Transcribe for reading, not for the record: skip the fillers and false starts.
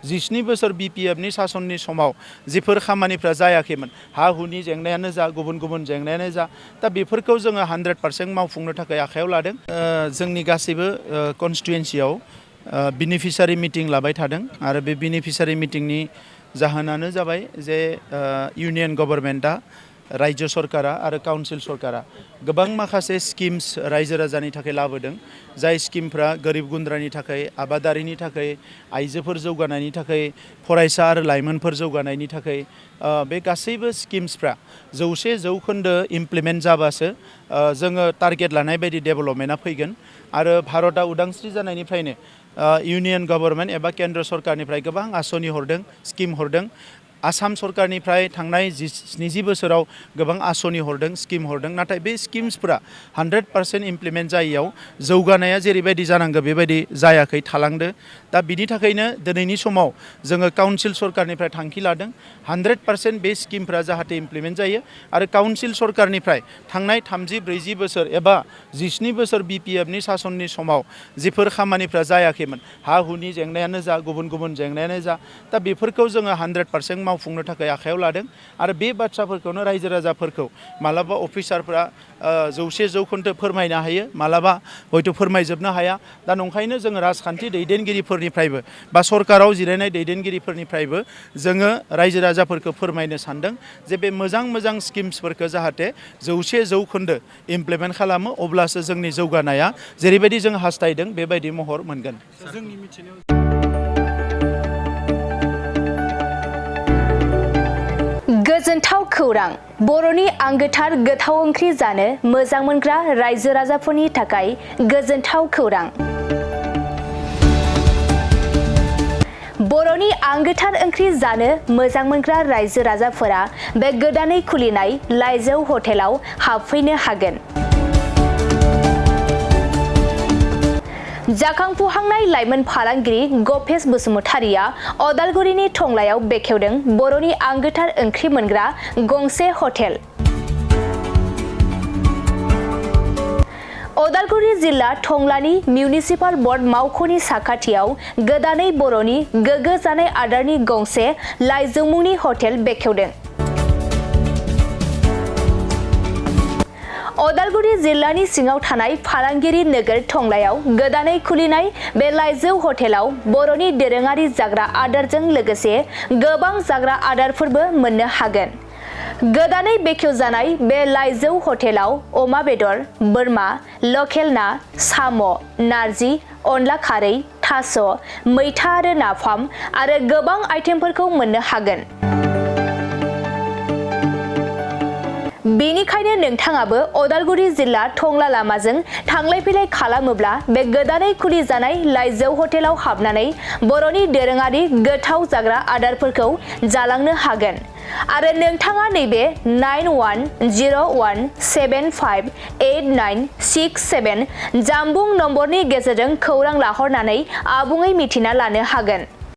17 बोसोर BPF नि सासननि समाव जिफोर खामानिफ्रा जायाखैमोन हा हुनि जेंनायानो जा गुबुन गुबुन जेंनायानो जा दा बेफोरखौ जोङो 100% मावफुंनो थाखाय आखायाव लादों जोंनि गासैबो कन्स्टिटुएन्सियाव बेनिफिशियारि मिटिं लाबाय थादों आरो बे बेनिफिशियारि मिटिंनि जाहोनानो जाबाय जे इउनियन गभर्नमेन्टआ राज्य सरकारा आरो काउन्सिल सरकारा गोबां माखासे स्किम्स रायजो राजानि थाखाय लाबोदों जाय स्किमफ्रा गोरिब गुन्द्रानि थाखाय आबादारिनि थाखाय आइजोफोर जौगानायनि थाखाय फरायसा आरो लाइमोनफोर जौगानायनि थाखाय बे गासैबो स्किम्सफ्रा 100% इमप्लिमेन्ट जाबासो जोङो टारगेट लानाय बायदि डेभेलपमेन्टआ फैगोन आरो भारतआ उदांस्रि जानायनिफ्रायनो इउनियन गभर्नमेन्ट एबा केन्द्र सरकारनिफ्राय गोबां आसनि हरदों स्किम हरदों आसाम सरकारनिफ्राय थांनाय 70 बोसोराव गोबां आसनि हरदों स्किम हरदों नाथाय बे स्किम्सफोरा 100% इमप्लिमेन्ट जायैयाव जौगानाया जेरैबायदि जानांगौ बेबायदि जायाखै थालांदो दा बिनि थाखायनो दिनैनि समाव जोङो काउन्सिल सरकारनिफ्राय थांखि लादों 100% बे स्किमफ्रा जाहाथे इमप्लिमेन्ट जायो आरो काउन्सिल सरकारनिफ्राय थांनाय 30-40 बोसोर एबा 17 बोसोर BPF नि सासननि समाव जिफोर खामानिफ्रा जायाखैमोन हा हुनि जेंनायानो जा गुबुन गुबुन जेंनायानो जा दा बेफोरखौ जोङो 100% मावफुंनो थाखाय आखायाव लादों आरो बे बाथ्राफोरखौनो रायजो राजाफोरखौ मालाबा अफिसारफ्रा 100% फोरमायनो हायो मालाबा हयथ' फोरमायजोबनो हाया दा नंखायनो जोङो राजखान्थि दैदेनगिरिफोरनिफ्रायबो बा सरकाराव जिरायनाय दैदेनगिरिफोरनिफ्रायबो जोङो रायजो राजाफोरखौ फोरमायनो सानदों जे बे मोजां स्किम्सफोरखौ जाहाथे 100% इमप्लिमेन्ट खालामो अब्लासो जोंनि जौगानाया जेरैबायदि जों हास्थायदों बेबायदि महर मोनगोन जोंनि मिथिनायाव गोजोनथाव खौरां बर'नि आंगोथार गोथाव ओंख्रि जानो मोजां मोनग्रा रायजो राजाफोरनि थाखाय गोजोनथाव खौरां बर'नि आंगोथार ओंख्रि जानो मोजां मोनग्रा रायजो राजाफोरा बे गोदानै खुलिनाय लाइजौ हटेलाव हाबफैनो हागोन जाखांफुहांनाय लाइमोन फालांगिरि गपेश बसुमतारिया अदालगुरिनि टंलायाव बेखेवदों बर'नि आंगोथार ओंख्रि मोनग्रा गंसे हटेल अदालगुरि जिल्ला टंलानि मिउनिसिपाल बर्ड मावख'नि साखाथियाव गोदानै बर'नि गोग्गो जानाय आदारनि गंसे लाइजौ मुंनि हटेल बेखेवदों अदालगुरि जिल्लानि सिङाव थानाय फालांगिरि नोगोर टंलायाव गोदानै खुलिनाय बे लाइजौ हटेलाव बर'नि दोरोङारि जाग्रा आदारजों लोगोसे गोबां जाग्रा आदारफोरबो मोननो हागोन गोदानै बेखेवजानाय बे लाइजौ हटेलाव अमा बेदर बोरमा लकेल ना साम' नारजि अनला खारै थास' मैथा आरो नाफाम आरो गोबां आइटेमफोरखौ मोननो हागोन बेनिखायनो नोंथाङाबो अदालगुरि जिल्ला टंला लामाजों थांलाय फैलाय खालामोब्ला बे गोदानै खुलि जानाय लाइजौ हटेलाव हाबनानै बर'नि दोरोङारि गोथाव जाग्रा आदारफोरखौ जालांनो हागोन आरो नोंथाङा नैबे 9101758967 जानबुं नम्बरनि गेजेरजों खौरां लाहरनानै आबुङै मिथिना लानो हागोन